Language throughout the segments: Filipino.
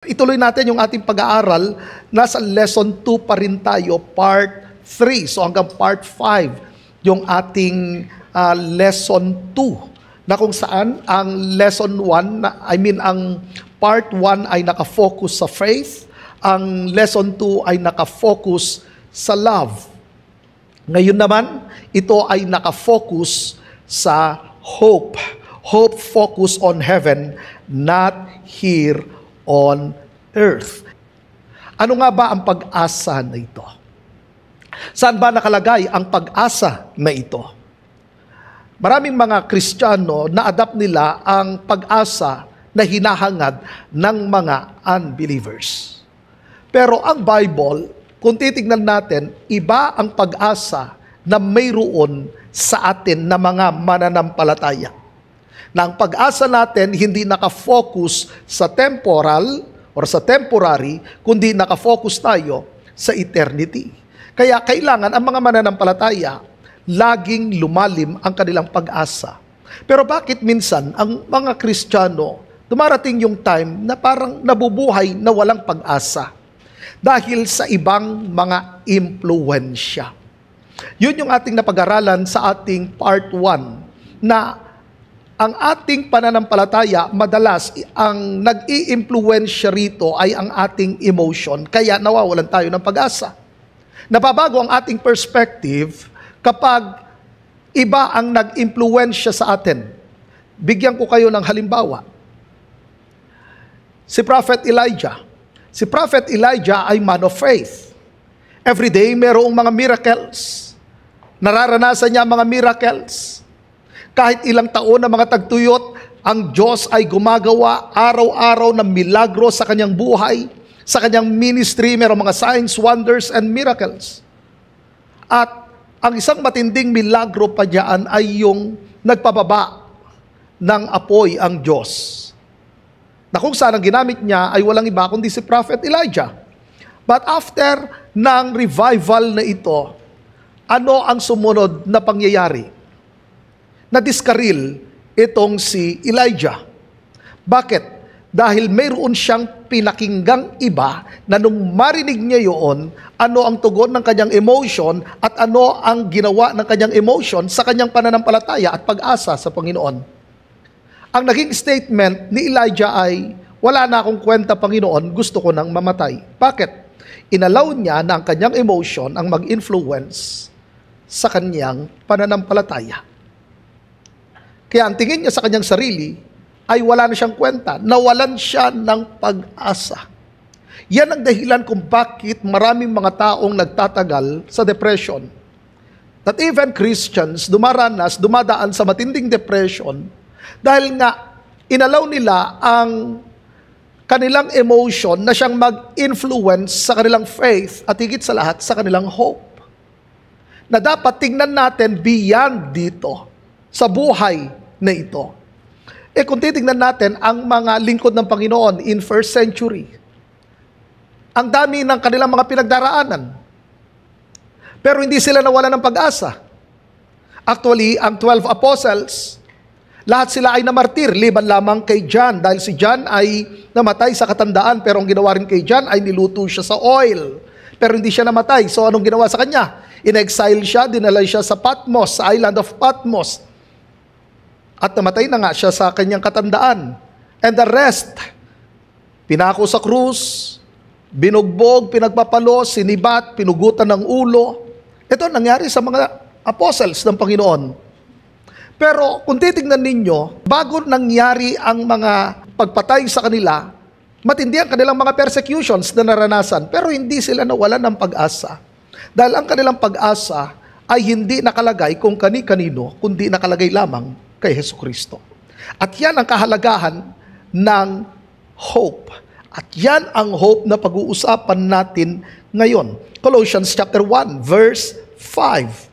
Ituloy natin yung ating pag-aaral. Nasa lesson 2 pa rin tayo, part 3. So hanggang part 5, yung ating lesson 2. Na kung saan ang lesson 1, ang part 1 ay nakafocus sa faith. Ang lesson 2 ay nakafocus sa love. Ngayon naman, ito ay nakafocus sa hope. Hope focus on heaven, not here on earth. Ano nga ba ang pag-asa na ito? Saan ba nakalagay ang pag-asa na ito? Maraming mga Kristiyano na-adapt nila ang pag-asa na hinahangad ng mga unbelievers. Pero ang Bible, kung titignan natin, iba ang pag-asa na mayroon sa atin na mga mananampalataya. Na ang pag-asa natin hindi nakafocus sa temporal or sa temporary, kundi nakafocus tayo sa eternity. Kaya kailangan ang mga mananampalataya laging lumalim ang kanilang pag-asa. Pero bakit minsan ang mga Kristiyano dumarating yung time na parang nabubuhay na walang pag-asa? Dahil sa ibang mga impluwensya. Yun yung ating napag-aralan sa ating part 1 na ang ating pananampalataya, madalas ang nag-i-impluwensya rito ay ang ating emotion, kaya nawawalan tayo ng pag-asa. Nababago ang ating perspective kapag iba ang nag-impluwensya sa atin. Bigyan ko kayo ng halimbawa. Si Prophet Elijah. Si Prophet Elijah ay man of faith. Every day, mayroong mga miracles. Nararanasan niya mga miracles. Kahit ilang taon na mga tagtuyot, ang Diyos ay gumagawa araw-araw ng milagro sa kanyang buhay, sa kanyang ministry, mayroong mga signs, wonders, and miracles. At ang isang matinding milagro pa diyan ay yung nagpababa ng apoy ang Diyos. Na kung saan ang ginamit niya ay walang iba kundi si Prophet Elijah. But after ng revival na ito, ano ang sumunod na pangyayari? Na-diskaril itong si Elijah. Bakit? Dahil mayroon siyang pinakinggang iba na nung marinig niya yun, ano ang tugon ng kanyang emotion at ano ang ginawa ng kanyang emotion sa kanyang pananampalataya at pag-asa sa Panginoon. Ang naging statement ni Elijah ay, wala na akong kwenta Panginoon, gusto ko nang mamatay. Bakit? Inalaw niya na ang kanyang emotion ang mag-influence sa kanyang pananampalataya. Kaya ang tingin niya sa kanyang sarili ay wala na siyang kwenta. Nawalan siya ng pag-asa. Yan ang dahilan kung bakit maraming mga taong nagtatagal sa depression. That even Christians dumadaan sa matinding depression dahil nga inalaw nila ang kanilang emotion na siyang mag-influence sa kanilang faith at higit sa lahat sa kanilang hope. Na dapat tingnan natin beyond dito sa buhay na ito. Kung titignan natin ang mga lingkod ng Panginoon in first century, ang dami ng kanilang mga pinagdaraanan. Pero hindi sila nawalan ng pag-asa. Actually, ang 12 apostles, lahat sila ay namartir, liban lamang kay John, dahil si John ay namatay sa katandaan, pero ang ginawa rin kay John ay niluto siya sa oil. Pero hindi siya namatay. So anong ginawa sa kanya? In-exile siya, dinala siya sa Patmos, sa island of Patmos. At namatay na nga siya sa kanyang katandaan. And the rest, pinako sa krus, binugbog, pinagpapalo, sinibat, pinugutan ng ulo. Ito nangyari sa mga apostles ng Panginoon. Pero kung titignan ninyo, bago nangyari ang mga pagpatay sa kanila, matindi ang kanilang mga persecutions na naranasan, pero hindi sila nawalan ng pag-asa. Dahil ang kanilang pag-asa ay hindi nakalagay kung kani-kanino, kundi nakalagay lamang kay Jesucristo. At yan ang kahalagahan ng hope. At yan ang hope na pag-uusapan natin ngayon. Colossians chapter 1, verse 5.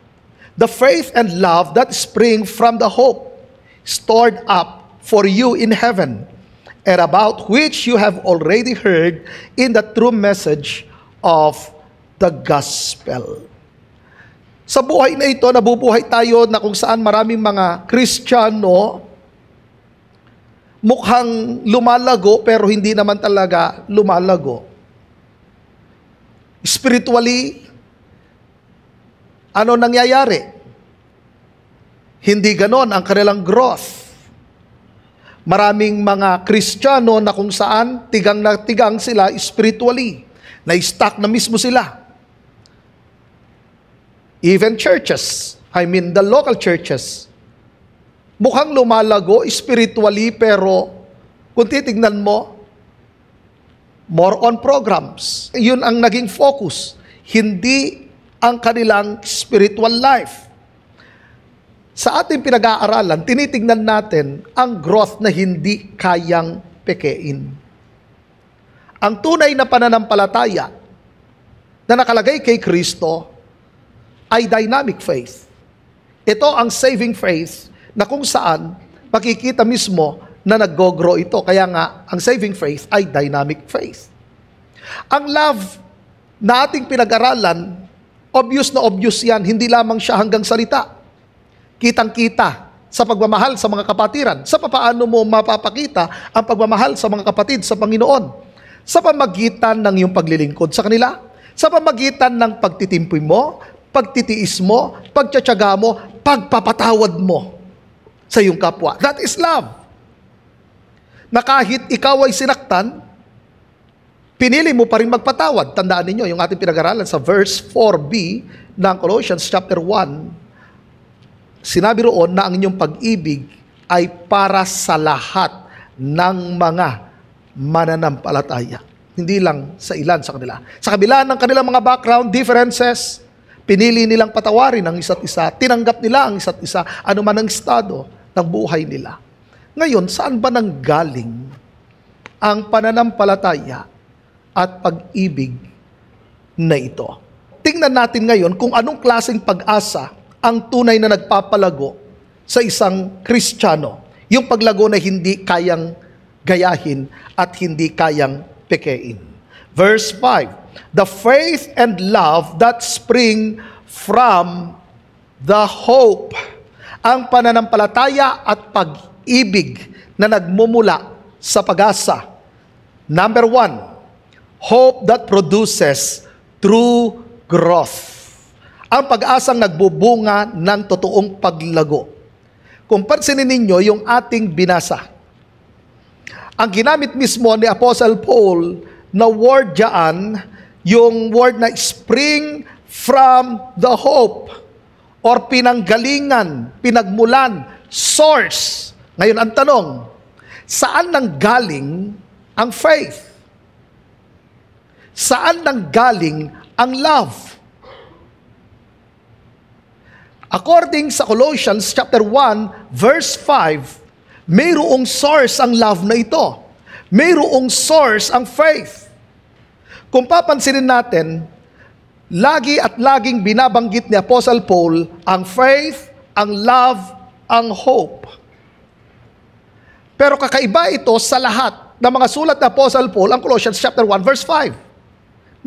The faith and love that spring from the hope stored up for you in heaven, and about which you have already heard in the true message of the gospel. Sa buhay na ito, nabubuhay tayo na kung saan maraming mga Kristiyano mukhang lumalago pero hindi naman talaga lumalago. Spiritually, ano nangyayari? Hindi ganon ang kanilang growth. Maraming mga Kristiyano na kung saan tigang na tigang sila spiritually. Na-stuck na mismo sila. Even churches, the local churches, mukhang lumalago spiritually pero kung titignan mo, more on programs. Yun ang naging focus. Hindi ang kanilang spiritual life. Sa ating pinag-aaralan, tinitingnan natin ang growth na hindi kayang pekein. Ang tunay na pananampalataya na nakalagay kay Kristo ay dynamic faith. Ito ang saving faith na kung saan makikita mismo na nag-grow ito. Kaya nga, ang saving faith ay dynamic faith. Ang love na ating pinag-aralan, obvious na obvious yan, hindi lamang siya hanggang salita. Kitang-kita sa pagmamahal sa mga kapatiran. Sa papaano mo mapapakita ang pagmamahal sa mga kapatid sa Panginoon? Sa pamagitan ng iyong paglilingkod sa kanila, sa pamagitan ng pagtitimpoy mo, pagtitiis mo, pagtsatsaga mo, pagpapatawad mo sa iyong kapwa. That is love. Na kahit ikaw ay sinaktan, pinili mo pa rin magpatawad. Tandaan ninyo, yung ating pinag-aralan sa verse 4b ng Colossians chapter 1, sinabi roon na ang inyong pag-ibig ay para sa lahat ng mga mananampalataya. Hindi lang sa ilan sa kanila. Sa kabila ng kanilang mga background differences, pinili nilang patawarin ang isa't isa, tinanggap nila ang isa't isa, anuman ang estado ng buhay nila. Ngayon, saan ba nanggaling ang pananampalataya at pag-ibig na ito? Tingnan natin ngayon kung anong klaseng pag-asa ang tunay na nagpapalago sa isang Kristiyano. Yung paglago na hindi kayang gayahin at hindi kayang pekein. Verse 5, the faith and love that spring from the hope. Ang pananampalataya at pag-ibig na nagmumula sa pag-asa. Number 1, hope that produces true growth. Ang pag-asang nagbubunga ng totoong paglago. Kung pansinin ninyo yung ating binasa, ang ginamit mismo ni Apostle Paul na word dyan, yung word na spring from the hope or pinanggalingan, pinagmulan, source. Ngayon ang tanong, saan nanggaling ang faith? Saan nanggaling ang love? According sa Colossians chapter 1 verse 5, mayroong source ang love na ito. Mayroong source ang faith. Kung papansinin natin, lagi at laging binabanggit ni Apostle Paul ang faith, ang love, ang hope. Pero kakaiba ito sa lahat ng mga sulat ni Apostle Paul, ang Colossians chapter 1 verse 5,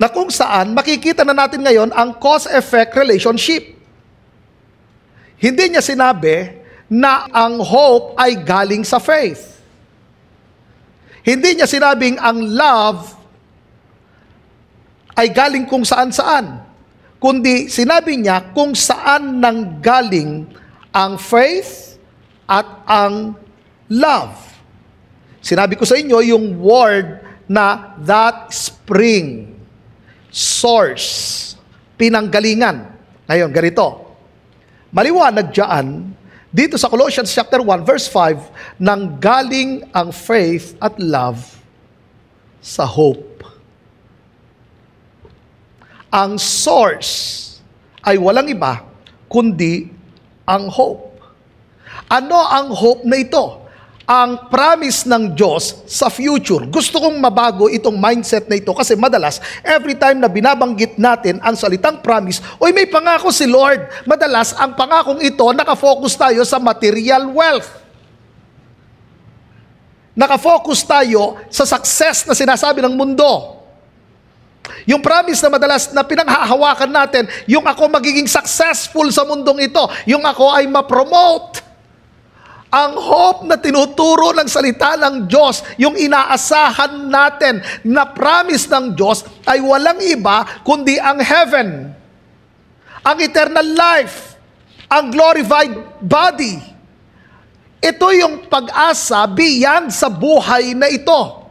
na kung saan makikita na natin ngayon ang cause-effect relationship. Hindi niya sinabi na ang hope ay galing sa faith. Hindi niya sinabing ang love ay galing kung saan-saan. Kundi sinabi niya kung saan nanggaling ang faith at ang love. Sinabi ko sa inyo yung word na that spring, source, pinanggalingan. Ngayon, ganito. Maliwanag dyan, dito sa Colossians chapter 1 verse 5, nanggaling ang faith at love sa hope. Ang source ay walang iba kundi ang hope. Ano ang hope na ito? Ang promise ng Diyos sa future. Gusto kong mabago itong mindset na ito kasi madalas, every time na binabanggit natin ang salitang promise, oy may pangako si Lord. Madalas, ang pangakong ito, nakafocus tayo sa material wealth. Nakafocus tayo sa success na sinasabi ng mundo. Yung promise na madalas na pinanghahawakan natin, yung ako magiging successful sa mundong ito, yung ako ay ma-promote. Ang hope na tinuturo ng salita ng Diyos, yung inaasahan natin na promise ng Diyos ay walang iba kundi ang heaven, ang eternal life, ang glorified body. Ito yung pag-asa beyond sa buhay na ito.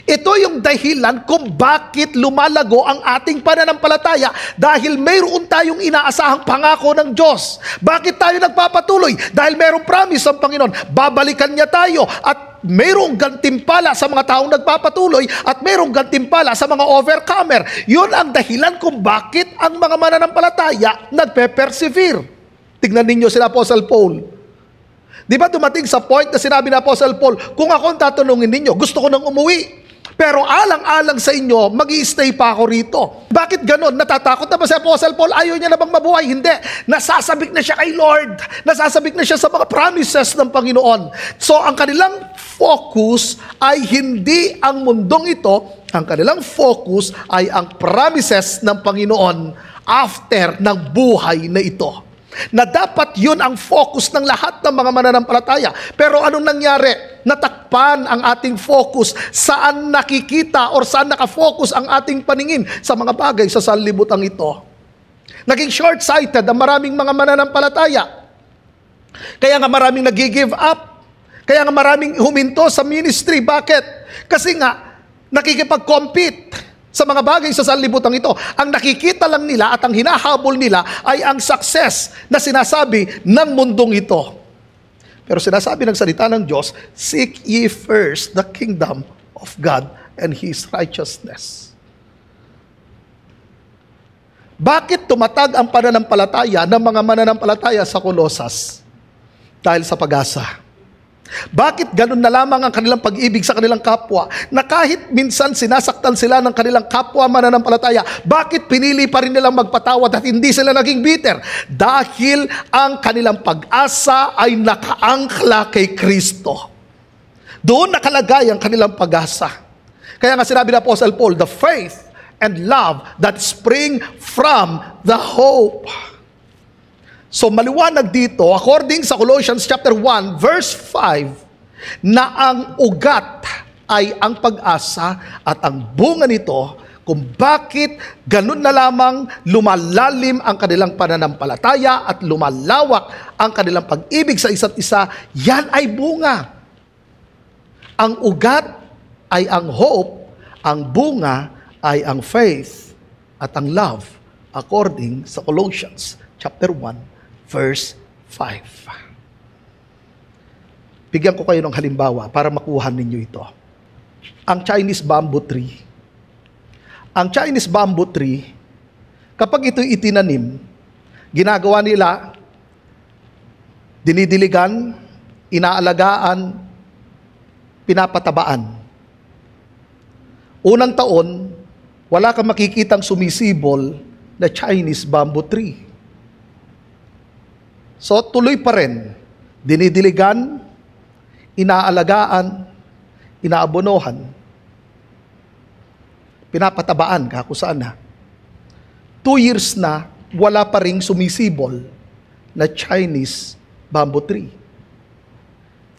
Ito yung dahilan kung bakit lumalago ang ating pananampalataya, dahil mayroon tayong inaasahang pangako ng Diyos. Bakit tayo nagpapatuloy? Dahil mayroong promise ang Panginoon, babalikan niya tayo, at mayroong gantimpala sa mga taong nagpapatuloy, at mayroong gantimpala sa mga overcomer. Yun ang dahilan kung bakit ang mga mananampalataya nagpe-persevere. Tignan ninyo sila Apostle Paul. Di ba dumating sa point na sinabi ni Apostle Paul, kung ako ang tatanungin ninyo, gusto ko nang umuwi. Pero alang-alang sa inyo, mag-i-stay pa ako rito. Bakit ganon? Natatakot na ba si Apostle Paul? Ayaw niya na bang mabuhay? Hindi. Nasasabik na siya kay Lord. Nasasabik na siya sa mga promises ng Panginoon. So, ang kanilang focus ay hindi ang mundong ito. Ang kanilang focus ay ang promises ng Panginoon after ng buhay na ito. Na dapat yun ang focus ng lahat ng mga mananampalataya. Pero anong nangyari? Natakpan ang ating focus. Saan nakikita or saan nakafocus ang ating paningin? Sa mga bagay sa sanlibutan ito. Naging short-sighted ang maraming mga mananampalataya. Kaya nga maraming nag-give up. Kaya nga maraming huminto sa ministry. Bakit? Kasi nga nakikipag-compete sa mga bagay sa sanlibutan ito. Ang nakikita lang nila at ang hinahabol nila ay ang success na sinasabi ng mundong ito. Pero sinasabi ng salita ng Diyos, seek ye first the kingdom of God and His righteousness. Bakit tumatag ang pananampalataya ng mga mananampalataya sa Colosas? Dahil sa pag-asa. Bakit ganun na lamang ang kanilang pag-ibig sa kanilang kapwa, na kahit minsan sinasaktan sila ng kanilang kapwa mananampalataya, bakit pinili pa rin nilang magpatawad at hindi sila naging bitter? Dahil ang kanilang pag-asa ay nakaangkla kay Kristo. Doon nakalagay ang kanilang pag-asa. Kaya nga sinabi ng Apostle Paul, the faith and love that spring from the hope. So maliwanag dito, according sa Colossians chapter 1, verse 5, na ang ugat ay ang pag-asa at ang bunga nito kung bakit ganun na lamang lumalalim ang kanilang pananampalataya at lumalawak ang kanilang pag-ibig sa isa't isa, yan ay bunga. Ang ugat ay ang hope, ang bunga ay ang faith at ang love, according sa Colossians chapter 1, verse 5. Bigyan ko kayo ng halimbawa para makuha ninyo ito. Ang Chinese bamboo tree. Ang Chinese bamboo tree, kapag ito'y itinanim, ginagawa nila, dinidiligan, inaalagaan, pinapatabaan. Unang taon, wala kang makikitang sumisibol na Chinese bamboo tree. So tuloy pa rin, dinidiligan, inaalagaan, inaabonohan, pinapatabaan kako saan na. 2 years na, wala pa ring sumisibol na Chinese bamboo tree.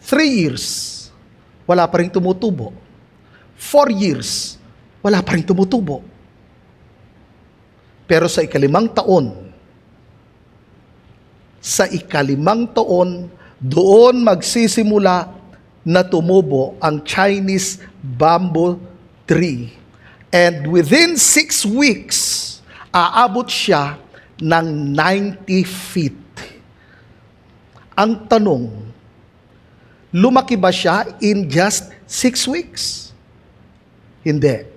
3 years, wala pa ring tumutubo. 4 years, wala pa ring tumutubo. Pero sa ika-5 taon, doon magsisimula na tumubo ang Chinese bamboo tree. And within 6 weeks, aabot siya ng 90 feet. Ang tanong, lumaki ba siya in just 6 weeks? Hindi.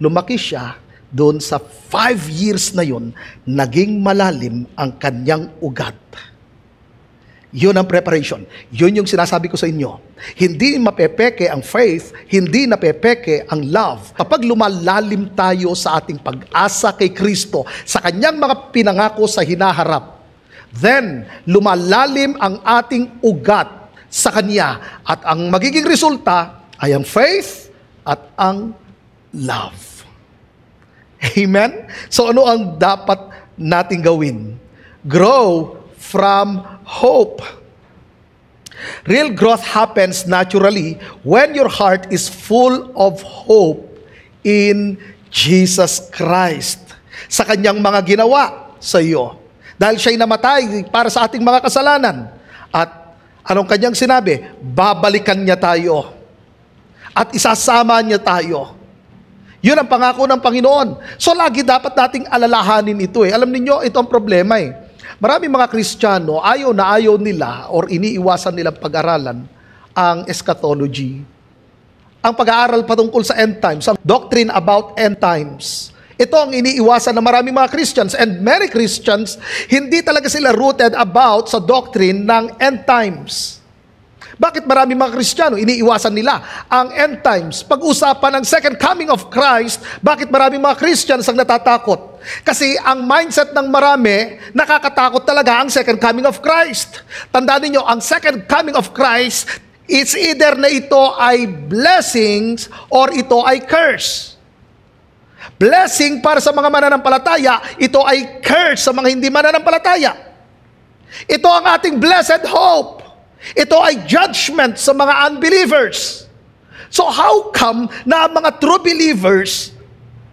Lumaki siya doon sa 5 years na yun, naging malalim ang kanyang ugat. Yun ang preparation. Yun yung sinasabi ko sa inyo. Hindi mapepeke ang faith, hindi napepeke ang love. Kapag lumalalim tayo sa ating pag-asa kay Kristo, sa kanyang mga pinangako sa hinaharap, then lumalalim ang ating ugat sa kanya. At ang magiging resulta ay ang faith at ang love. Amen? So ano ang dapat nating gawin? Grow from hope. Real growth happens naturally when your heart is full of hope in Jesus Christ, sa kanyang mga ginawa sa iyo. Dahil siya'y namatay para sa ating mga kasalanan. At anong kanyang sinabi? Babalikan niya tayo. At isasama niya tayo. Yun ang pangako ng Panginoon. So lagi dapat nating alalahanin ito. Alam niyo, ito ang problema. Maraming mga Kristiyano, ayaw na ayaw nila or iniiwasan nilang pag-aralan ang eschatology. Ang pag-aaral patungkol sa end times, ang doctrine about end times. Ito ang iniiwasan ng maraming mga Christians, and many Christians, hindi talaga sila rooted about sa doctrine ng end times. Bakit maraming mga Kristiyano, iniiwasan nila ang end times? Pag-usapan ng second coming of Christ, bakit maraming mga Christians ang natatakot? Kasi ang mindset ng marami, nakakatakot talaga ang second coming of Christ. Tandaan niyo, ang second coming of Christ, it's either na ito ay blessings or ito ay curse. Blessing para sa mga mananampalataya, ito ay curse sa mga hindi mananampalataya. Ito ang ating blessed hope. Ito ay judgment sa mga unbelievers. So how come na mga true believers,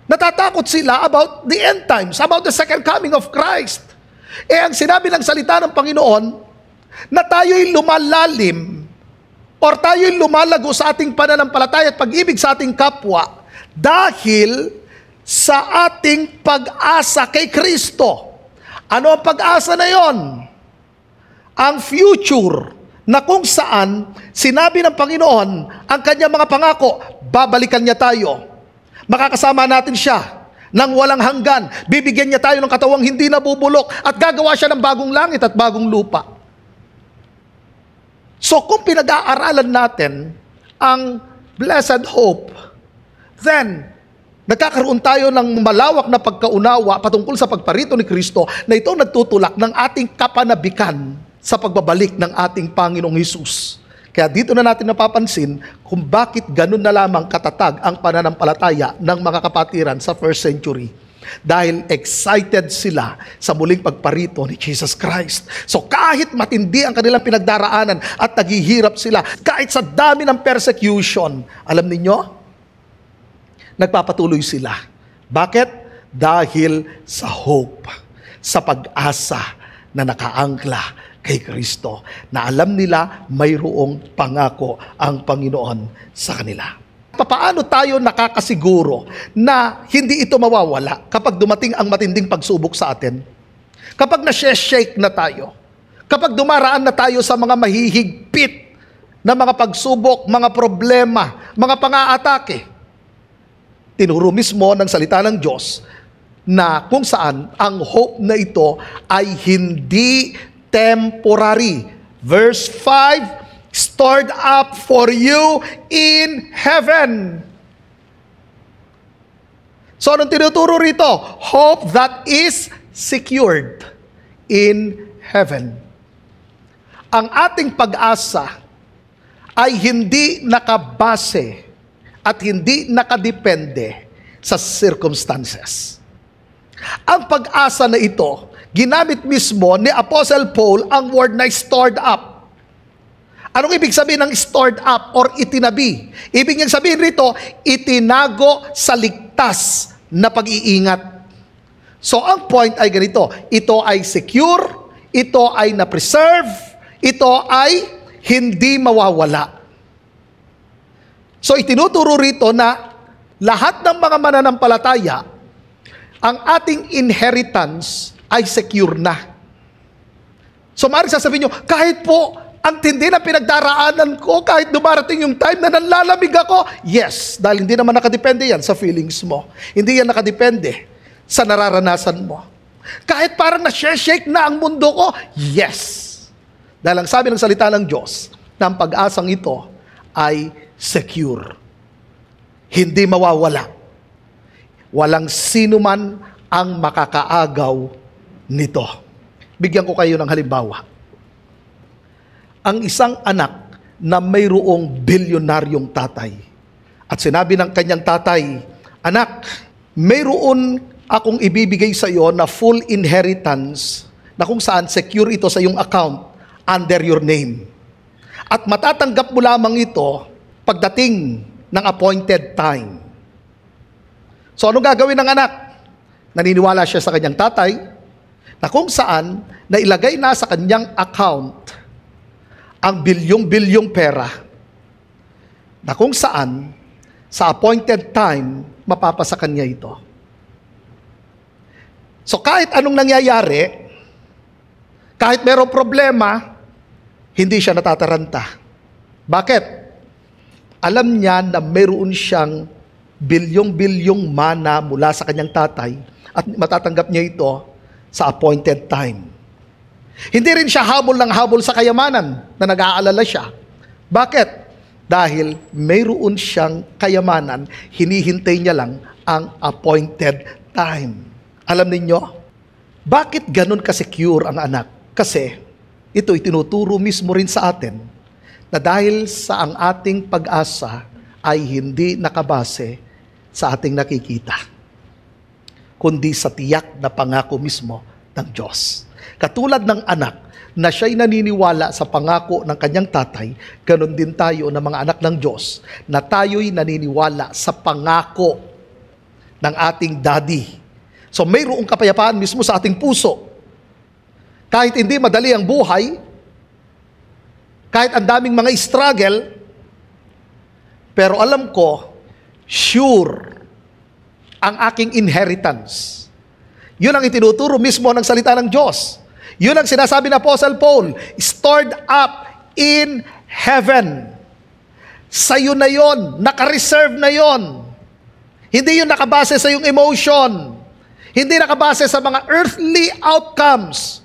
natatakot sila about the end times, about the second coming of Christ? Ang sinabi ng salita ng Panginoon, na tayo'y lumalalim or tayo'y lumalago sa ating pananampalataya at pag-ibig sa ating kapwa dahil sa ating pag-asa kay Kristo. Ano ang pag-asa na yon? Ang future na kung saan sinabi ng Panginoon ang kanyang mga pangako, babalikan niya tayo. Makakasama natin siya ng walang hanggan. Bibigyan niya tayo ng katawang hindi nabubulok at gagawa siya ng bagong langit at bagong lupa. So kung pinag-aaralan natin ang blessed hope, then nagkakaroon tayo ng malawak na pagkaunawa patungkol sa pagparito ni Kristo na ito nagtutulak ng ating kapanabikan sa pagbabalik ng ating Panginoong Hesus. Kaya dito na natin napapansin kung bakit ganun na lamang katatag ang pananampalataya ng mga kapatiran sa first century. Dahil excited sila sa muling pagparito ni Jesus Christ. So kahit matindi ang kanilang pinagdaraanan at naghihirap sila, kahit sa dami ng persecution, alam ninyo, nagpapatuloy sila. Bakit? Dahil sa hope, sa pag-asa na nakaangkla kay Kristo, na alam nila mayroong pangako ang Panginoon sa kanila. Paano tayo nakakasiguro na hindi ito mawawala kapag dumating ang matinding pagsubok sa atin? Kapag na-shake na tayo, kapag dumaraan na tayo sa mga mahihigpit na mga pagsubok, mga problema, mga pang-aatake, tinuro mismo ng salita ng Diyos na kung saan ang hope na ito ay hindi temporary. Verse 5, stored up for you in heaven. So anong tinuturo rito? Hope that is secured in heaven. Ang ating pag-asa ay hindi nakabase at hindi nakadepende sa circumstances. Ang pag-asa na ito, ginamit mismo ni Apostle Paul ang word na stored up. Anong ibig sabihin ng stored up or itinabi? Ibig niyang sabihin rito, itinago sa ligtas na pag-iingat. So ang point ay ganito, ito ay secure, ito ay na-preserve, ito ay hindi mawawala. So itinuturo rito na lahat ng mga mananampalataya, ang ating inheritance ay secure na. So maaaring sasabihin nyo, kahit po ang tindi na pinagdaraanan ko, kahit dumarating yung time na nanlalamig ako, yes, dahil hindi naman nakadepende yan sa feelings mo. Hindi yan nakadepende sa nararanasan mo. Kahit parang na-shake na ang mundo ko, yes. Dahil ang sabi ng salita ng Diyos, na ang pag-asang ito ay secure. Hindi mawawala. Walang sino man ang makakaagaw nito. Bigyan ko kayo ng halimbawa. Ang isang anak na mayroong bilyonaryong tatay. At sinabi ng kanyang tatay, anak, mayroon akong ibibigay sa iyo na full inheritance na kung saan secure ito sa iyong account under your name. At matatanggap mo lamang ito pagdating ng appointed time. So anong gagawin ng anak? Naniniwala siya sa kanyang tatay na kung saan nailagay na sa kanyang account ang bilyong-bilyong pera na kung saan sa appointed time mapapasa kanya ito. So kahit anong nangyayari, kahit merong problema, hindi siya natataranta. Bakit? Alam niya na meron siyang bilyong-bilyong mana mula sa kanyang tatay at matatanggap niya ito sa appointed time. Hindi rin siya habol ng habol sa kayamanan na nag-aalala siya. Bakit? Dahil mayroon siyang kayamanan, hinihintay niya lang ang appointed time. Alam ninyo, bakit ganun ka-secure ang anak? Kasi ito'y tinuturo mismo rin sa atin na dahil sa ang ating pag-asa ay hindi nakabase sa ating nakikita, kundi sa tiyak na pangako mismo ng Diyos. Katulad ng anak na siya'y naniniwala sa pangako ng kanyang tatay, ganun din tayo na mga anak ng Diyos na tayo'y naniniwala sa pangako ng ating daddy. So mayroong kapayapaan mismo sa ating puso. Kahit hindi madali ang buhay, kahit ang daming mga struggle, pero alam ko, sure ang aking inheritance. Yun ang itinuturo mismo ng salita ng Diyos. Yun ang sinasabi ng Apostle Paul, stored up in heaven. Sa'yo na yon, naka-reserve na yon. Hindi yun nakabase sa iyong emotion. Hindi nakabase sa mga earthly outcomes.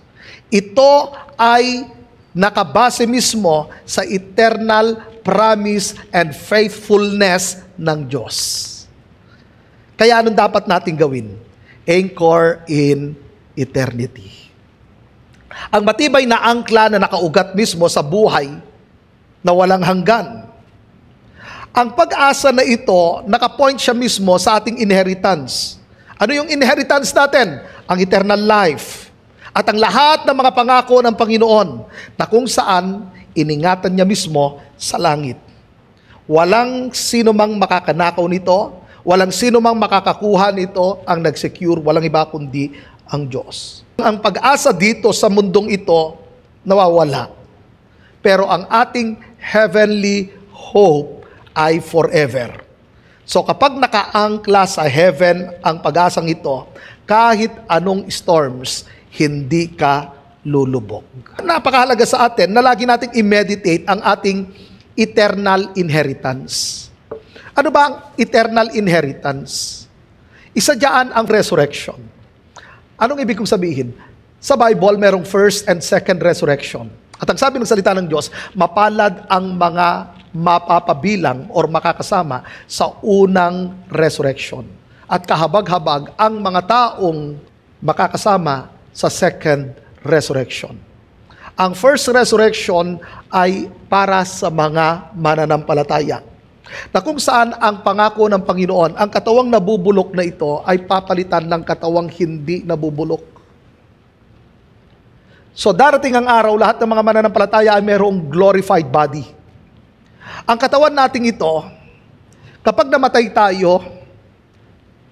Ito ay nakabase mismo sa eternal promise and faithfulness ng Diyos. Kaya anong dapat natin gawin? Anchor in eternity. Ang matibay na angkla na nakaugat mismo sa buhay na walang hanggan. Ang pag-asa na ito, nakapoint siya mismo sa ating inheritance. Ano yung inheritance natin? Ang eternal life. At ang lahat ng mga pangako ng Panginoon na kung saan iningatan niya mismo sa langit. Walang sino mang makakanakaw nito, walang sino mang makakakuha nito ang nag-secure, walang iba kundi ang Diyos. Ang pag-asa dito sa mundong ito nawawala. Pero ang ating heavenly hope ay forever. So kapag nakaangkla sa heaven ang pag-asang ito, kahit anong storms, hindi ka lulubog. Napakahalaga sa atin na lagi nating i-meditate ang ating eternal inheritance. Ano ba ang eternal inheritance? Isa diyan ang resurrection. Anong ibig kong sabihin? Sa Bible, merong first and second resurrection. At ang sabi ng salita ng Diyos, mapalad ang mga mapapabilang or makakasama sa unang resurrection. At kahabag-habag ang mga taong makakasama sa second resurrection. Ang first resurrection ay para sa mga mananampalataya, na kung saan ang pangako ng Panginoon, ang katawang nabubulok na ito ay papalitan ng katawang hindi nabubulok. So darating ang araw, lahat ng mga mananampalataya ay mayroong glorified body. Ang katawan nating ito, kapag namatay tayo,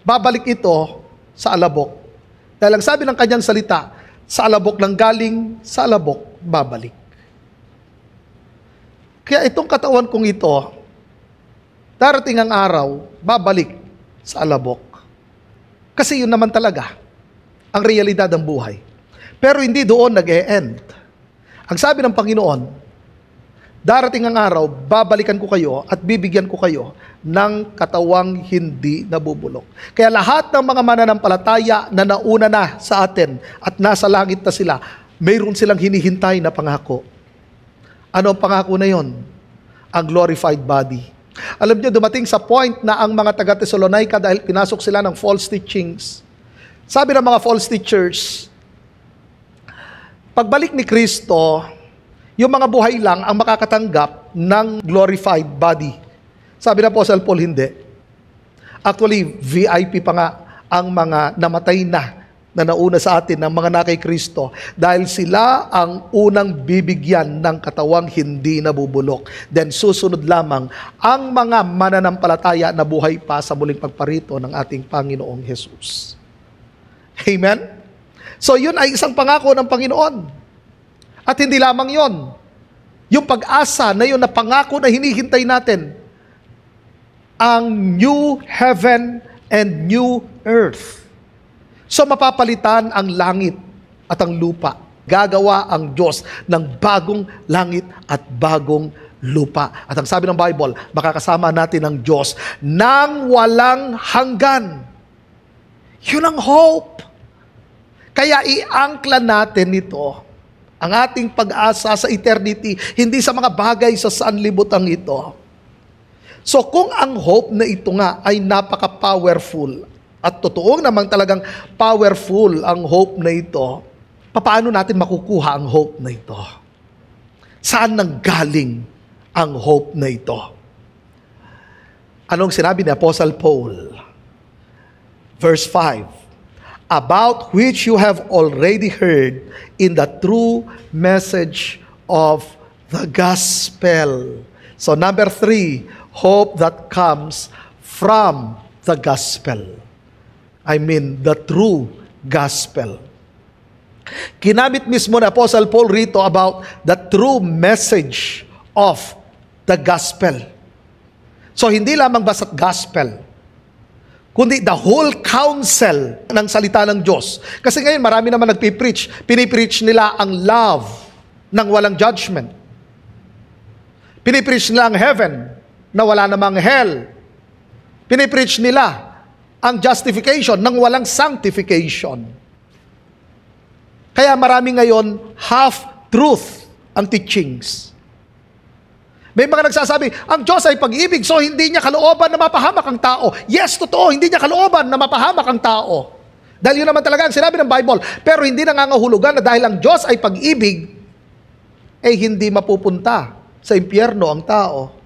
babalik ito sa alabok. Dahil ang sabi ng kanyang salita, sa alabok nang galing, sa alabok babalik. Kaya itong katawan kong ito, darating ang araw, babalik sa alabok. Kasi yun naman talaga ang realidad ng buhay. Pero hindi doon nag-e-end. Ang sabi ng Panginoon, darating ang araw, babalikan ko kayo at bibigyan ko kayo ng katawang hindi nabubulok. Kaya lahat ng mga mananampalataya na nauna na sa atin at nasa langit na sila, mayroon silang hinihintay na pangako. Ano ang pangako na yon? Ang glorified body. Alam niyo, dumating sa point na ang mga taga-Thessalonica, dahil pinasok sila ng false teachings, sabi ng mga false teachers, pagbalik ni Kristo, yung mga buhay lang ang makakatanggap ng glorified body. Sabi ng Apostle Paul, hindi. Actually, VIP pa nga ang mga namatay na na nauna sa atin ng mga nakay Kristo dahil sila ang unang bibigyan ng katawang hindi nabubulok. Then susunod lamang ang mga mananampalataya na buhay pa sa muling pagparito ng ating Panginoong Jesus. Amen? So yun ay isang pangako ng Panginoon. At hindi lamang yon. Yung pag-asa na yun na pangako na hinihintay natin, ang new heaven and new earth. So mapapalitan ang langit at ang lupa. Gagawa ang Diyos ng bagong langit at bagong lupa. At ang sabi ng Bible, makakasama natin ang Diyos nang walang hanggan. Yun ang hope. Kaya iangkla natin ito, ang ating pag-asa sa eternity, hindi sa mga bagay sa sanlibutan ito. So kung ang hope na ito nga ay napaka-powerful, at totoo namang talagang powerful ang hope na ito, paano natin makukuha ang hope na ito? Saan nanggaling ang hope na ito? Anong sinabi ni Apostle Paul? Verse 5, about which you have already heard in the true message of the gospel. So number 3, hope that comes from the gospel. I mean, the true gospel. Kinamit mismo ni Apostle Paul rito about the true message of the gospel. So, hindi lamang basta't gospel, kundi the whole counsel ng salita ng Diyos. Kasi ngayon, marami naman nagpipreach. Pinipreach nila ang love ng walang judgment. Pinipreach nila ang heaven na wala namang hell. Pinipreach nila ang justification ng walang sanctification. Kaya marami ngayon half-truth ang teachings. May mga nagsasabi, ang Diyos ay pag-ibig, so hindi niya kalooban na mapahamak ang tao. Yes, totoo, hindi niya kalooban na mapahamak ang tao. Dahil yun naman talaga ang sinabi ng Bible. Pero hindi nangangahulugan na dahil ang Diyos ay pag-ibig, hindi mapupunta sa impyerno ang tao.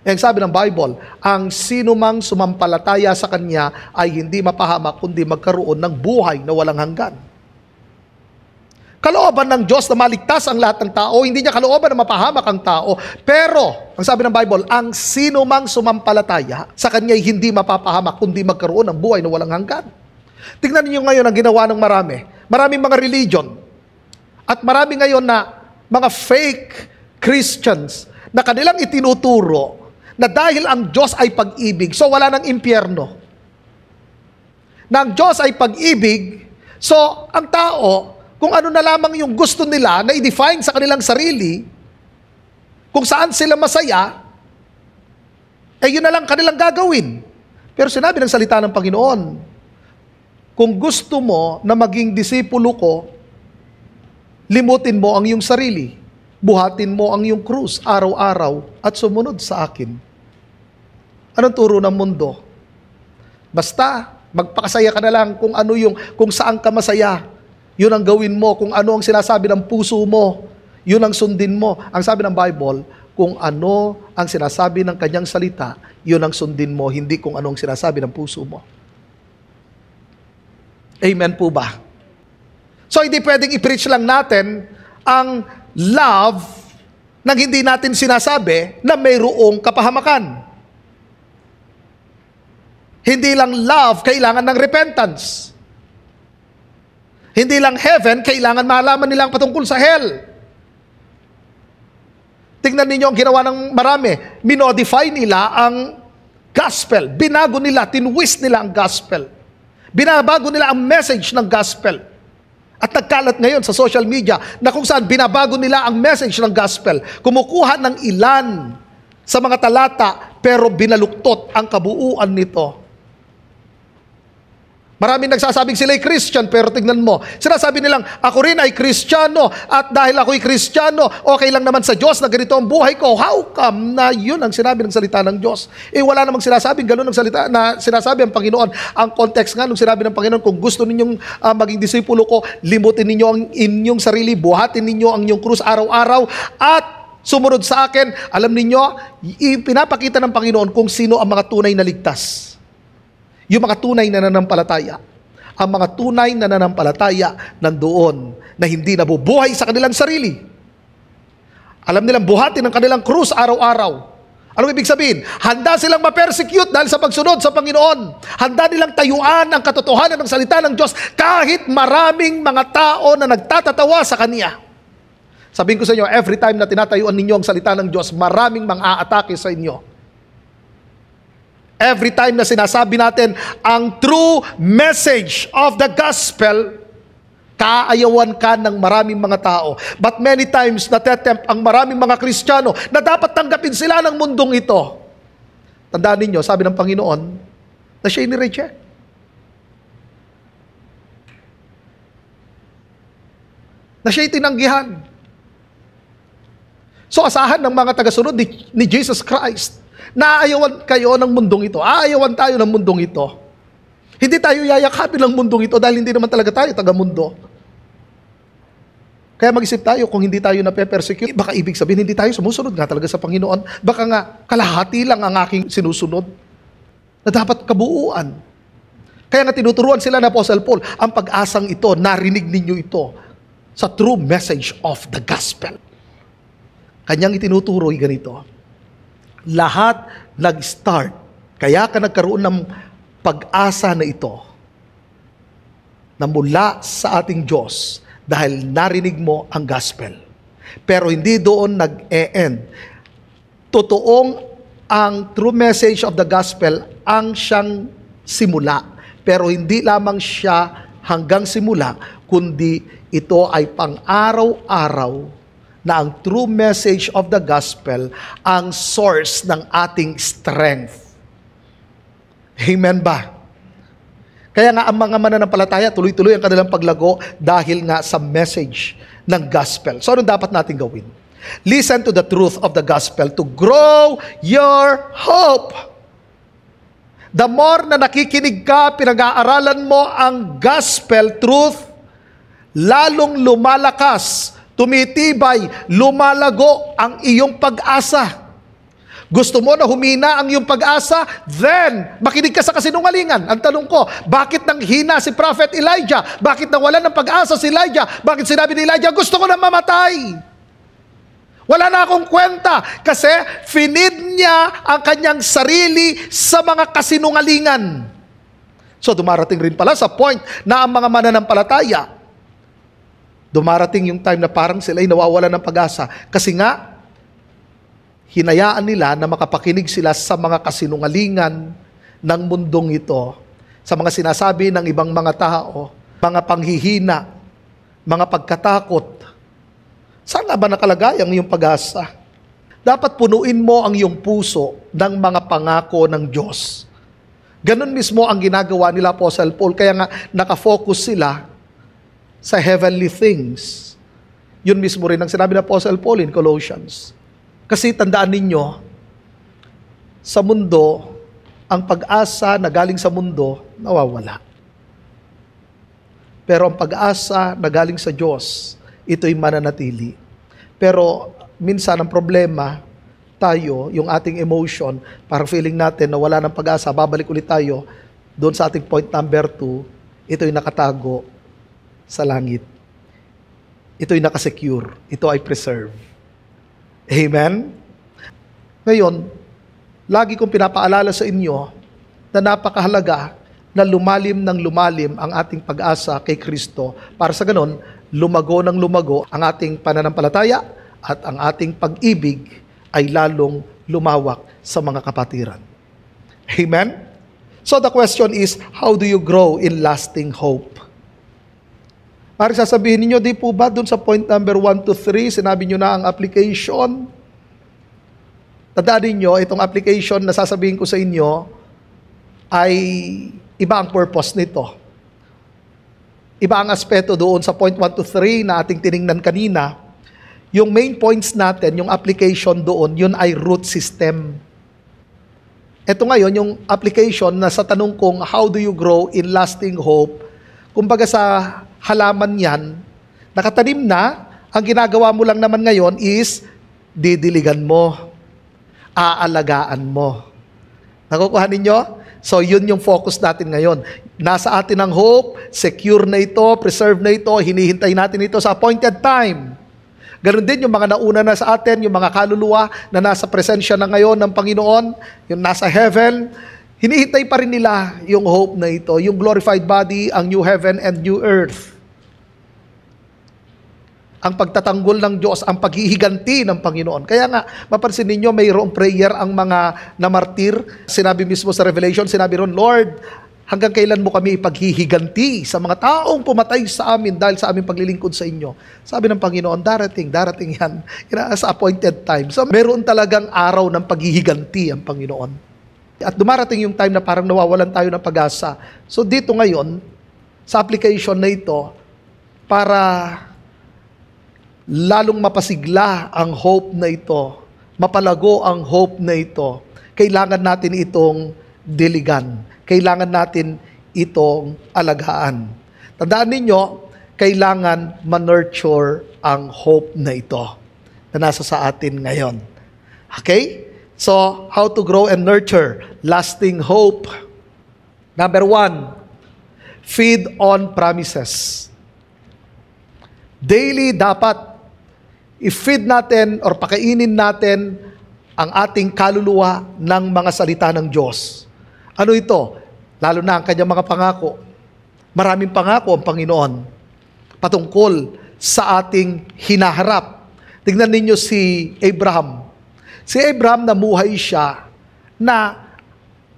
Ang sabi ng Bible, ang sinumang sumampalataya sa Kanya ay hindi mapahamak kundi magkaroon ng buhay na walang hanggan. Kalooban ng Diyos na maligtas ang lahat ng tao, hindi niya kalooban na mapahamak ang tao. Pero, ang sabi ng Bible, ang sinumang sumampalataya sa Kanya ay hindi mapapahamak kundi magkaroon ng buhay na walang hanggan. Tingnan niyo ngayon ang ginawa ng marami. Maraming mga religion. At marami ngayon na mga fake Christians na kanilang itinuturo na dahil ang Diyos ay pag-ibig, so wala ng impyerno. Na ang Diyos ay pag-ibig, so ang tao, kung ano na lamang yung gusto nila na i-define sa kanilang sarili, kung saan sila masaya, yun na lang kanilang gagawin. Pero sinabi ng salita ng Panginoon, kung gusto mo na maging disipulo ko, limutin mo ang iyong sarili, buhatin mo ang iyong krus araw-araw at sumunod sa akin. Anong turo ng mundo? Basta, magpakasaya ka na lang kung saan ka masaya. Yun ang gawin mo. Kung ano ang sinasabi ng puso mo, yun ang sundin mo. Ang sabi ng Bible, kung ano ang sinasabi ng kanyang salita, yun ang sundin mo, hindi kung ano ang sinasabi ng puso mo. Amen po ba? So, hindi pwedeng i-preach lang natin ang love nang hindi natin sinasabi na mayroong kapahamakan. Hindi lang love, kailangan ng repentance. Hindi lang heaven, kailangan malaman nilang patungkol sa hell. Tingnan ninyo ang ginawa ng marami. Minodify nila ang gospel. Binago nila, tinwist nila ang gospel. Binabago nila ang message ng gospel. At nagkalat ngayon sa social media na kung saan binabago nila ang message ng gospel. Kumukuha ng ilan sa mga talata pero binaluktot ang kabuuan nito. Maraming nagsasabing sila'y Christian, pero tignan mo, sinasabi nilang, ako rin ay Kristiyano, at dahil ako'y Kristiyano, okay lang naman sa Diyos na ganito ang buhay ko. How come na yun ang sinabi ng salita ng Diyos? Wala namang sinasabing ganun ang salita na sinasabi ang Panginoon. Ang context nga nung sinabi ng Panginoon, kung gusto ninyong maging disipulo ko, limutin ninyo ang inyong sarili, buhatin ninyo ang inyong krus araw-araw, at sumunod sa akin. Alam ninyo, pinapakita ng Panginoon kung sino ang mga tunay na ligtas. Yung mga tunay na nanampalataya. ang mga tunay na nanampalataya nandoon na hindi nabubuhay sa kanilang sarili. Alam nilang buhatin ang kanilang krus araw-araw. Anong ibig sabihin? Handa silang ma-persecute dahil sa pagsunod sa Panginoon. Handa nilang tayuan ang katotohanan ng salita ng Diyos kahit maraming mga tao na nagtatatawa sa Kanya. Sabihin ko sa inyo, every time na tinatayuan ninyo ang salita ng Diyos, maraming mang-aatake sa inyo. Every time na sinasabi natin ang true message of the gospel, kaayawan ka ng maraming mga tao. But many times, natetempt ang maraming mga Kristiyano na dapat tanggapin sila ng mundong ito. Tandaan ninyo, sabi ng Panginoon, na siya ni-reject. Na siya itinanggihan. So asahan ng mga tagasunod ni Jesus Christ, naaayawan kayo ng mundong ito. Aayawan tayo ng mundong ito. Hindi tayo yayakapin ng mundong ito dahil hindi naman talaga tayo taga-mundo. Kaya mag-isip tayo kung hindi tayo nape-persecute, baka ibig sabihin hindi tayo sumusunod nga talaga sa Panginoon. Baka nga kalahati lang ang aking sinusunod na dapat kabuuan. Kaya nga tinuturuan sila ng Apostle Paul, ang pag-asang ito, narinig ninyo ito sa true message of the gospel. Kanyang itinuturoy ganito, lahat nag-start, kaya ka nagkaroon ng pag-asa na ito na mula sa ating Diyos dahil narinig mo ang gospel. Pero hindi doon nag-e-end. Totoong ang true message of the gospel ang siyang simula. Pero hindi lamang siya hanggang simula, kundi ito ay pang-araw-araw na ang true message of the gospel ang source ng ating strength. Amen ba? Kaya nga ang mga mananampalataya, tuloy-tuloy ang kanilang paglago dahil nga sa message ng gospel. So, anong dapat natin gawin? Listen to the truth of the gospel to grow your hope. The more na nakikinig ka, pinag-aaralan mo ang gospel truth, lalong lumalakas, tumitibay, lumalago ang iyong pag-asa. Gusto mo na humina ang iyong pag-asa? Then, makinig ka sa kasinungalingan. Ang tanong ko, bakit nang hina si Prophet Elijah? Bakit nawalan ng pag-asa si Elijah? Bakit sinabi ni Elijah, gusto ko na mamatay? Wala na akong kwenta kasi finid niya ang kanyang sarili sa mga kasinungalingan. So, dumarating rin pala sa point na ang mga mananampalataya, dumarating yung time na parang sila ay nawawalan ng pag-asa. Kasi nga, hinayaan nila na makapakinig sila sa mga kasinungalingan ng mundong ito, sa mga sinasabi ng ibang mga tao, mga panghihina, mga pagkatakot. Saan nga ba nakalagay ang iyong pag-asa? Dapat punuin mo ang iyong puso ng mga pangako ng Diyos. Ganon mismo ang ginagawa nila Apostle Paul, kaya nga nakafocus sila sa heavenly things. Yun mismo rin ang sinabi ng Apostle Paul in Colossians. Kasi tandaan ninyo, sa mundo, ang pag-asa na galing sa mundo, nawawala. Pero ang pag-asa na galing sa Diyos, ito'y mananatili. Pero minsan ang problema, tayo, yung ating emotion, parang feeling natin na wala ng pag-asa, babalik ulit tayo doon sa ating point number 2, ito'y nakatago sa langit. Ito'y nakasecure. Ito ay preserve. Amen? Ngayon, lagi kong pinapaalala sa inyo na napakahalaga na lumalim ng lumalim ang ating pag-asa kay Kristo para sa ganon, lumago ng lumago ang ating pananampalataya at ang ating pag-ibig ay lalong lumawak sa mga kapatiran. Amen? So the question is, how do you grow in lasting hope? Parang sasabihin niyo, di po ba dun sa point number 1 to 3, sinabi niyo na ang application? Tandaan niyo, itong application na sasabihin ko sa inyo ay iba ang purpose nito. Iba ang aspeto doon sa point 1 to 3 na ating tiningnan kanina. Yung main points natin, yung application doon, yun ay root system. Ito ngayon, yung application na sa tanong kong, how do you grow in lasting hope? Kumbaga sa halaman yan, nakatanim na, ang ginagawa mo lang naman ngayon is, didiligan mo, aalagaan mo. Nakukuha ninyo? So yun yung focus natin ngayon. Nasa atin ang hope, secure na ito, preserve na ito, hinihintay natin ito sa appointed time. Ganon din yung mga nauna na sa atin, yung mga kaluluwa na nasa presensya na ngayon ng Panginoon, yung nasa heaven, hinihintay pa rin nila yung hope na ito, yung glorified body, ang new heaven and new earth. Ang pagtatanggol ng Diyos, ang paghihiganti ng Panginoon. Kaya nga, mapansin ninyo, mayroong prayer ang mga namartir. Sinabi mismo sa Revelation, sinabi ron, Lord, hanggang kailan mo kami paghihiganti sa mga taong pumatay sa amin dahil sa aming paglilingkod sa inyo? Sabi ng Panginoon, darating yan. Sa appointed time. So, meron talagang araw ng paghihiganti ang Panginoon. At dumarating yung time na parang nawawalan tayo ng pag-asa. So, dito ngayon, sa application na ito, para lalong mapasigla ang hope na ito, mapalago ang hope na ito, kailangan natin itong diligan. Kailangan natin itong alagaan. Tandaan ninyo, kailangan ma-nurture ang hope na ito na nasa sa atin ngayon. Okay? So, how to grow and nurture lasting hope? Number 1, feed on promises. Daily dapat i-feed natin or pakainin natin ang ating kaluluwa ng mga salita ng Diyos. Ano ito? Lalo na ang kanyang mga pangako. Maraming pangako ang Panginoon patungkol sa ating hinaharap. Tingnan ninyo si Abraham. Si Abraham, namuhay siya na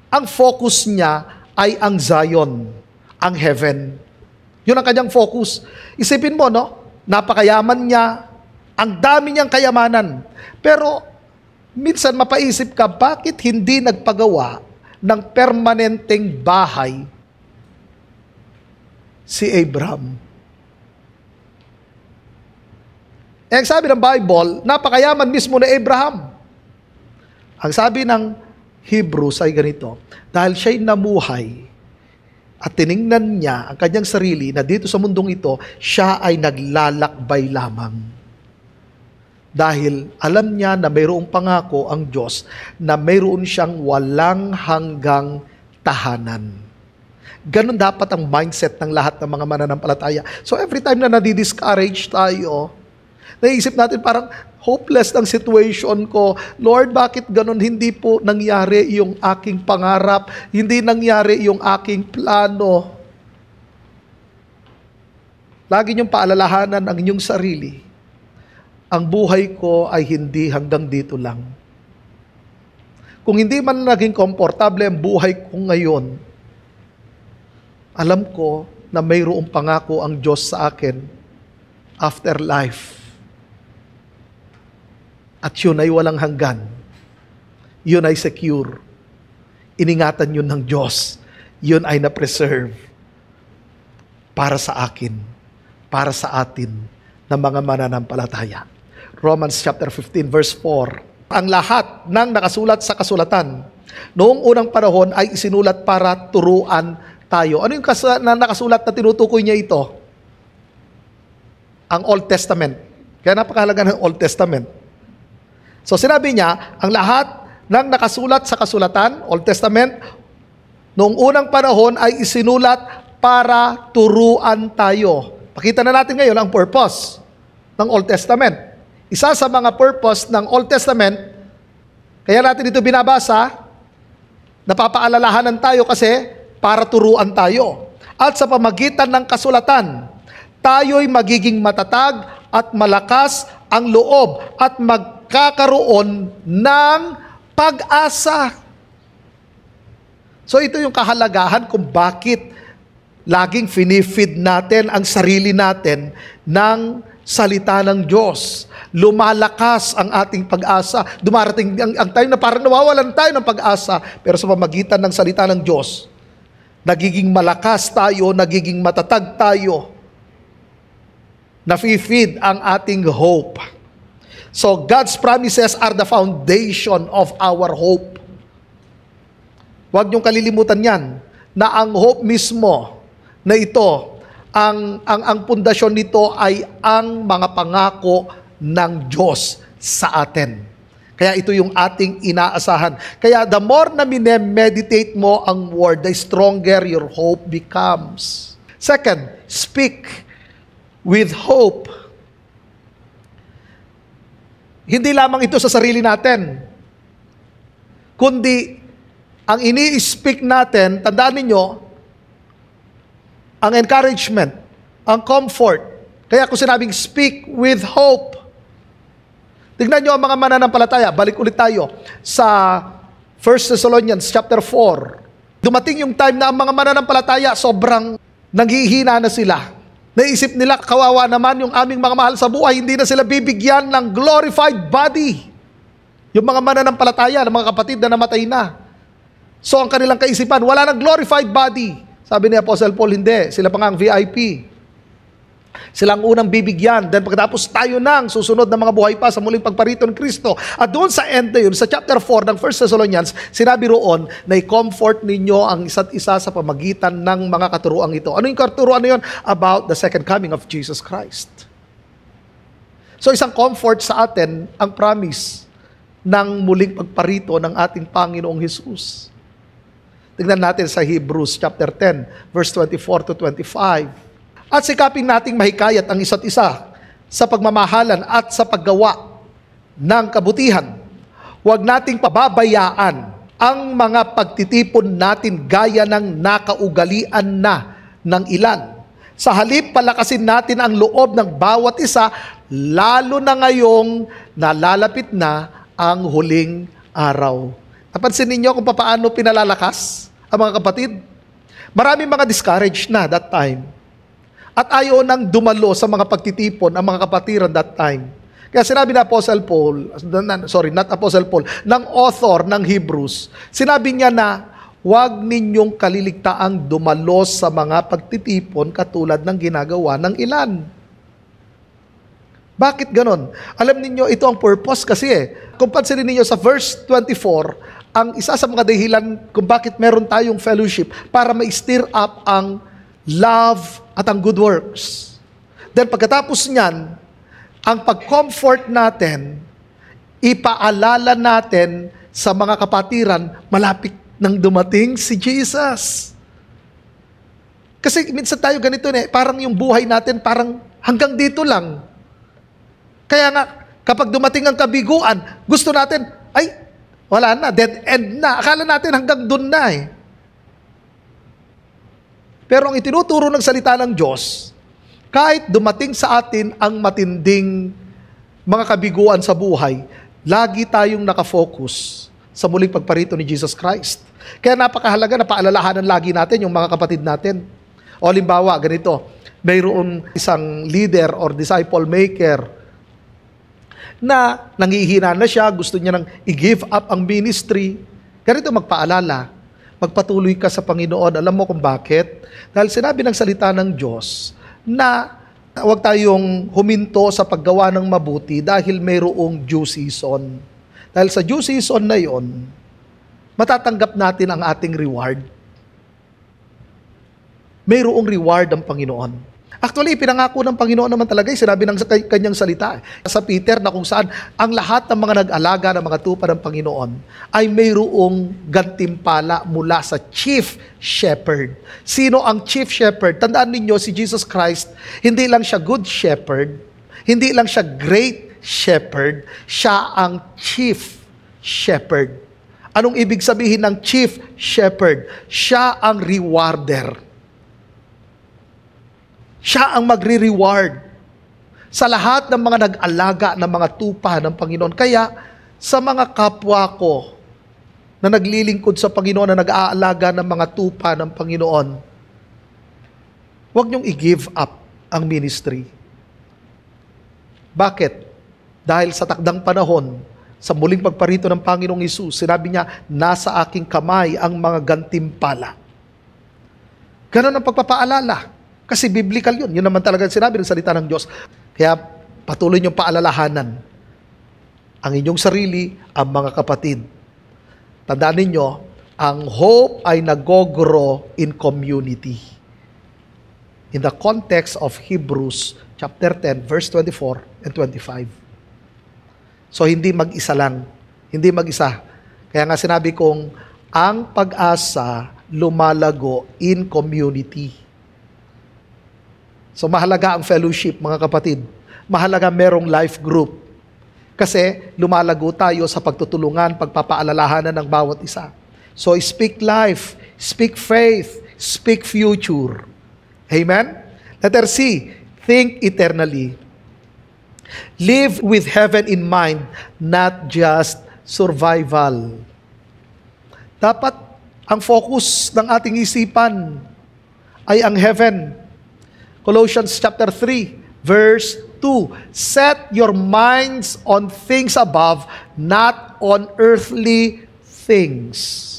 ang focus niya ay ang Zion, ang heaven. Yun ang kanyang focus. Isipin mo, no? Napakayaman niya, ang dami niyang kayamanan. Pero minsan mapaisip ka, bakit hindi nagpagawa ng permanenteng bahay si Abraham? Ang sabi ng Bible, napakayaman mismo ni Abraham. Ang sabi ng Hebrews ay ganito, dahil siya'y namuhay at tiningnan niya ang kanyang sarili na dito sa mundong ito, siya ay naglalakbay lamang. Dahil alam niya na mayroong pangako ang Diyos na mayroon siyang walang hanggang tahanan. Ganon dapat ang mindset ng lahat ng mga mananampalataya. So every time na nadi-discourage tayo, naisip natin parang hopeless ang situation ko. Lord, bakit ganon hindi po nangyari yung aking pangarap? Hindi nangyari yung aking plano? Lagi niyong paalalahanan ang inyong sarili. Ang buhay ko ay hindi hanggang dito lang. Kung hindi man naging komportable ang buhay ko ngayon, alam ko na mayroong pangako ang Diyos sa akin after life. At yun ay walang hanggan. Yun ay secure. Iningatan yun ng Diyos. Yun ay na-preserve para sa akin, para sa atin na mga mananampalataya. Romans chapter 15 verse 4. Ang lahat ng nakasulat sa kasulatan noong unang panahon ay isinulat para turuan tayo. Ano yung nakasulat na tinutukoy niya ito? Ang Old Testament. Kaya napakahalaga ng Old Testament. So sinabi niya, ang lahat ng nakasulat sa kasulatan, Old Testament, noong unang panahon ay isinulat para turuan tayo. Pakita na natin ngayon ang purpose ng Old Testament. Isa sa mga purpose ng Old Testament, kaya natin ito binabasa, napapaalalahanan tayo kasi para turuan tayo. At sa pamagitan ng kasulatan, tayo'y magiging matatag at malakas ang loob at magkakaroon ng pag-asa. So ito yung kahalagahan kung bakit laging finifeed natin ang sarili natin ng salita ng Diyos. Lumalakas ang ating pag-asa. Dumarating ang time na parang nawawalan tayo ng pag-asa, pero sa pamagitan ng salita ng Diyos, nagiging malakas tayo, nagiging matatag tayo. Nafi-feed ang ating hope. So God's promises are the foundation of our hope. Huwag niyong kalilimutan yan, na ang hope mismo na ito, ang pundasyon nito ay ang mga pangako ng Diyos sa atin. Kaya ito yung ating inaasahan. Kaya the more na meditate mo ang word, the stronger your hope becomes. Second, speak with hope. Hindi lamang ito sa sarili natin, kundi ang ini-speak natin, tandaan ninyo, ang encouragement, ang comfort. Kaya kung sinabing speak with hope, tignan nyo ang mga mananampalataya. Balik ulit tayo sa 1 Thessalonians chapter 4. Dumating yung time na ang mga mananampalataya sobrang naghihina na sila. Naisip nila, kawawa naman yung aming mga mahal sa buhay, hindi na sila bibigyan ng glorified body. Yung mga mananampalataya, ng mga kapatid na namatay na. So ang kanilang kaisipan, wala nang glorified body. Sabi ni Apostle Paul, hindi. Sila pa nga ang VIP. Sila ang unang bibigyan. Then pagkatapos tayo nang susunod na mga buhay pa sa muling pagparito ng Kristo. At doon sa end na yun, sa chapter 4 ng 1 Thessalonians, sinabi roon na i-comfort ninyo ang isa't isa sa pamagitan ng mga katuruan ito. Ano yung katuruan na yun? About the second coming of Jesus Christ. So isang comfort sa atin ang promise ng muling pagparito ng ating Panginoong Hesus. Tingnan natin sa Hebrews chapter 10, verse 24 to 25. At sikaping nating mahikayat ang isa't isa sa pagmamahalan at sa paggawa ng kabutihan. Huwag nating pababayaan ang mga pagtitipon natin gaya ng nakaugalian na ng ilan. Sa halip, palakasin natin ang loob ng bawat isa, lalo na ngayong nalalapit na ang huling araw. Napansin ninyo kung paano pinalalakas ang mga kapatid? Maraming mga discouraged na that time. At ayaw nang dumalo sa mga pagtitipon ang mga kapatiran that time. Kaya sinabi na Apostle Paul, ng author ng Hebrews, sinabi niya na, huwag ninyong kaliligtaang dumalo sa mga pagtitipon katulad ng ginagawa ng ilan. Bakit ganon? Alam niyo ito ang purpose kasi Kung pansinin niyo sa verse 24, ang isa sa mga dahilan kung bakit meron tayong fellowship para ma-stir up ang love at ang good works. Then pagkatapos niyan, ang pag-comfort natin, ipaalala natin sa mga kapatiran, malapit nang dumating si Jesus. Kasi minsan tayo ganito parang yung buhay natin parang hanggang dito lang. Kaya nga, kapag dumating ang kabiguan, gusto natin, ay, wala na, dead end na. Akala natin hanggang dun na Pero ang itinuturo ng salita ng Diyos, kahit dumating sa atin ang matinding mga kabiguan sa buhay, lagi tayong nakafocus sa muling pagparito ni Jesus Christ. Kaya napakahalaga na paalalahanan lagi natin yung mga kapatid natin. O halimbawa, ganito, mayroon isang leader or disciple maker na nangihina na siya, gusto niya nang i-give up ang ministry. Ganito magpaalala, magpatuloy ka sa Panginoon. Alam mo kung bakit? Dahil sinabi ng salita ng Diyos na huwag tayong huminto sa paggawa ng mabuti dahil mayroong due season. Dahil sa due season na yon, matatanggap natin ang ating reward. Mayroong reward ang Panginoon. Actually, pinangako ng Panginoon naman talaga, sinabi ng kanyang salita sa Peter na kung saan ang lahat ng mga nag-alaga ng mga tupa ng Panginoon ay mayroong gantimpala mula sa chief shepherd. Sino ang chief shepherd? Tandaan ninyo, si Jesus Christ, hindi lang siya good shepherd, hindi lang siya great shepherd, siya ang chief shepherd. Anong ibig sabihin ng chief shepherd? Siya ang rewarder. Siya ang magre-reward sa lahat ng mga nag-alaga ng mga tupa ng Panginoon. Kaya sa mga kapwa ko na naglilingkod sa Panginoon, na nag-aalaga ng mga tupa ng Panginoon, huwag niyong i-give up ang ministry. Bakit? Dahil sa takdang panahon, sa muling pagparito ng Panginoong Hesus, sinabi niya, nasa aking kamay ang mga gantimpala. Ganon ang pagpapaalala. Kasi biblical yun. Yun naman talaga sinabi ng salita ng Diyos. Kaya patuloy niyong paalalahanan ang inyong sarili, ang mga kapatid. Tandaan ninyo, ang hope ay nag-grow in community. In the context of Hebrews chapter 10, verse 24 and 25. So hindi mag-isa lang Hindi mag-isa. Kaya nga sinabi kong, ang pag-asa lumalago in community. So mahalaga ang fellowship, mga kapatid. Mahalaga merong life group. Kasi lumalago tayo sa pagtutulungan, pagpapaalalahanan ng bawat isa. So speak life, speak faith, speak future. Amen? Letter C, think eternally. Live with heaven in mind, not just survival. Dapat ang focus ng ating isipan ay ang heaven. Colossians chapter 3, verse 2. Set your minds on things above, not on earthly things.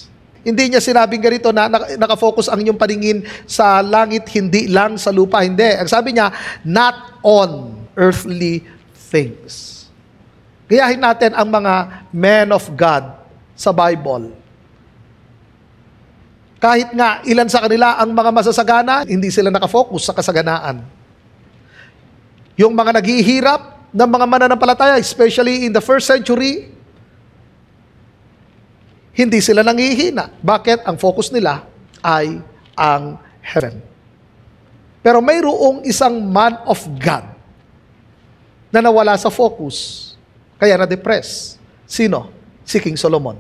Hindi niya sinabing ganito na nakafocus ang inyong paningin sa langit, hindi lang sa lupa. Hindi. Ang sabi niya, not on earthly things. Gayahin natin ang mga men of God sa Bible. Kahit nga ilan sa kanila ang mga masasagana, hindi sila nakafocus sa kasaganaan. Yung mga naghihirap ng mga mananampalataya, especially in the first century, hindi sila nanghihina. Bakit? Ang focus nila ay ang heaven. Pero mayroong isang man of God na nawala sa focus, kaya na-depress. Sino? Si King Solomon.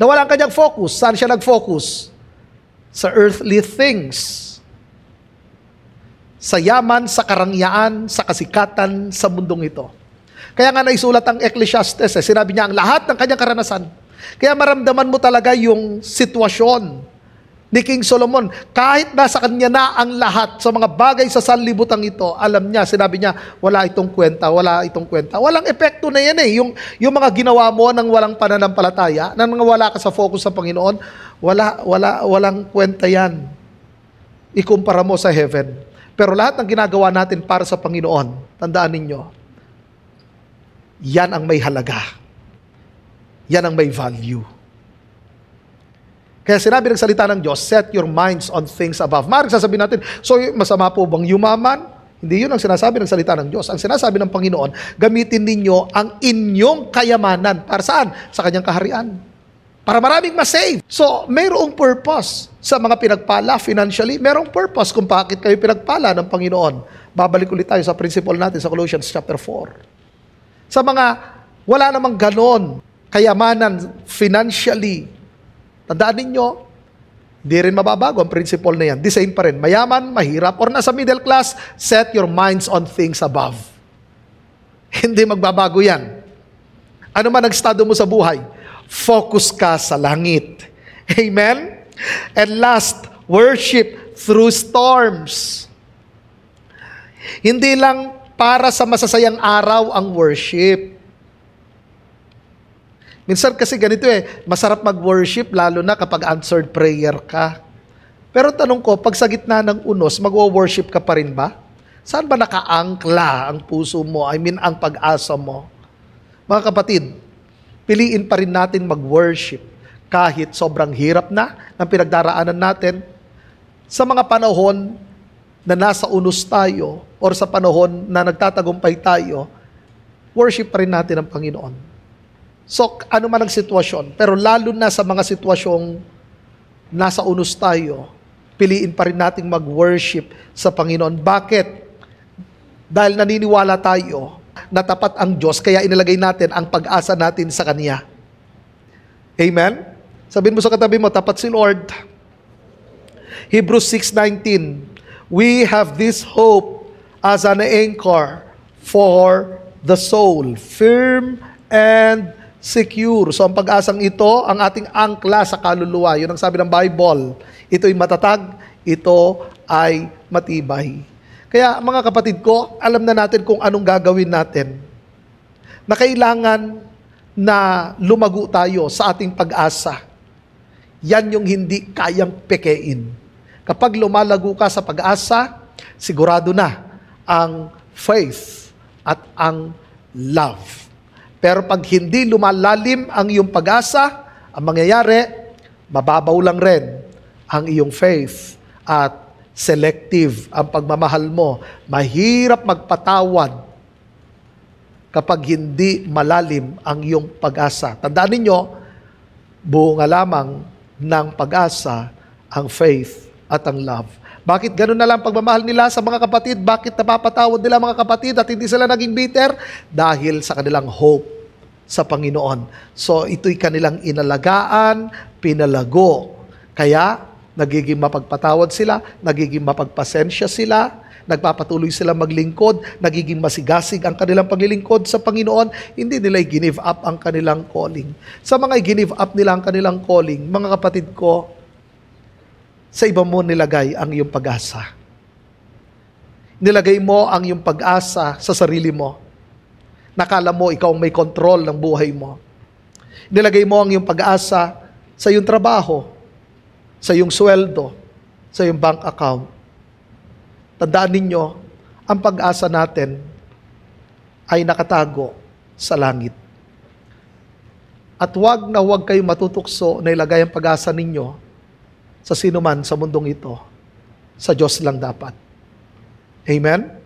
Nawala ang kanyang focus. Saan siya nag-focus? Sa earthly things. Sa yaman, sa karangyaan, sa kasikatan, sa mundong ito. Kaya nga naisulat ang Ecclesiastes, sinabi niya ang lahat ng kanyang karanasan. Kaya maramdaman mo talaga yung sitwasyon ni King Solomon. Kahit nasa kanya na ang lahat sa mga bagay sa sanlibutan ito, alam niya, sinabi niya, wala itong kwenta, wala itong kwenta. Walang epekto na yan eh. Yung mga ginawa mo nang walang pananampalataya, nang wala ka sa focus sa Panginoon, walang kwenta yan. Ikumpara mo sa heaven. Pero lahat ng ginagawa natin para sa Panginoon, tandaan ninyo, yan ang may halaga. Yan ang may value. Kaya sinabi ng salita ng Diyos, set your minds on things above. Maaaring sasabihin natin, so masama po bang yumaman? Hindi yun ang sinasabi ng salita ng Diyos. Ang sinasabi ng Panginoon, gamitin ninyo ang inyong kayamanan. Para saan? Sa kanyang kaharian. Para maraming masave. So, mayroong purpose sa mga pinagpala financially. Mayroong purpose kung bakit kayo pinagpala ng Panginoon. Babalik ulit tayo sa principle natin sa Colossians chapter 4. Sa mga wala namang ganon, kayamanan financially, tandaan ninyo, di rin mababago ang principle na yan. The same pa rin. Mayaman, mahirap, or nasa middle class, set your minds on things above. Hindi magbabago yan. Ano man ang estado mo sa buhay, focus ka sa langit. Amen? And last, worship through storms. Hindi lang para sa masasayang araw ang worship. Minsan kasi ganito masarap mag-worship lalo na kapag answered prayer ka. Pero tanong ko, pag sa gitna ng unos, mag-worship ka pa rin ba? Saan ba nakaangkla ang puso mo? I mean, ang pag-asa mo? Mga kapatid, piliin pa rin natin mag-worship kahit sobrang hirap na ng pinagdaraanan natin sa mga panahon na nasa unos tayo or sa panahon na nagtatagumpay tayo, worship pa rin natin ang Panginoon. So, ano man ang sitwasyon, pero lalo na sa mga sitwasyong nasa unos tayo, piliin pa rin nating mag-worship sa Panginoon. Bakit? Dahil naniniwala tayo na tapat ang Diyos, kaya inilagay natin ang pag-asa natin sa Kanya. Amen? Sabihin mo sa katabi mo, tapat si Lord. Hebrews 6:19, we have this hope as an anchor for the soul, firm and secure. So ang pag-asang ito, ang ating angkla sa kaluluwa. Yun ang sabi ng Bible. Ito'y matatag, ito ay matibay. Kaya mga kapatid ko, alam na natin kung anong gagawin natin. Na kailangan na lumago tayo sa ating pag-asa. Yan yung hindi kayang pekein. Kapag lumalago ka sa pag-asa, sigurado na ang faith at ang love. Pero pag hindi lumalalim ang iyong pag-asa, ang mangyayari, mababaw lang rin ang iyong faith at selective ang pagmamahal mo. Mahirap magpatawad kapag hindi malalim ang iyong pag-asa. Tandaan ninyo, buo nga lamang ng pag-asa ang faith at ang love. Bakit ganun na lang pagmamahal nila sa mga kapatid? Bakit napapatawad nila mga kapatid at hindi sila naging bitter? Dahil sa kanilang hope sa Panginoon. So ito'y kanilang inalagaan, pinalago. Kaya nagiging mapagpatawad sila, nagiging mapagpasensya sila, nagpapatuloy sila maglingkod, nagiging masigasig ang kanilang paglilingkod sa Panginoon, hindi nila i-give up ang kanilang calling. Sa mga i-give up nila ang kanilang calling, mga kapatid ko, sa iba mo nilagay ang iyong pag-asa. Nilagay mo ang iyong pag-asa sa sarili mo. Nakala mo ikaw ang may control ng buhay mo. Nilagay mo ang iyong pag-asa sa iyong trabaho, sa iyong sweldo, sa iyong bank account. Tandaan ninyo, ang pag-asa natin ay nakatago sa langit. At huwag na huwag kayong matutukso na ilagay ang pag-asa ninyo sa sino man sa mundong ito. Sa Diyos lang dapat. Amen?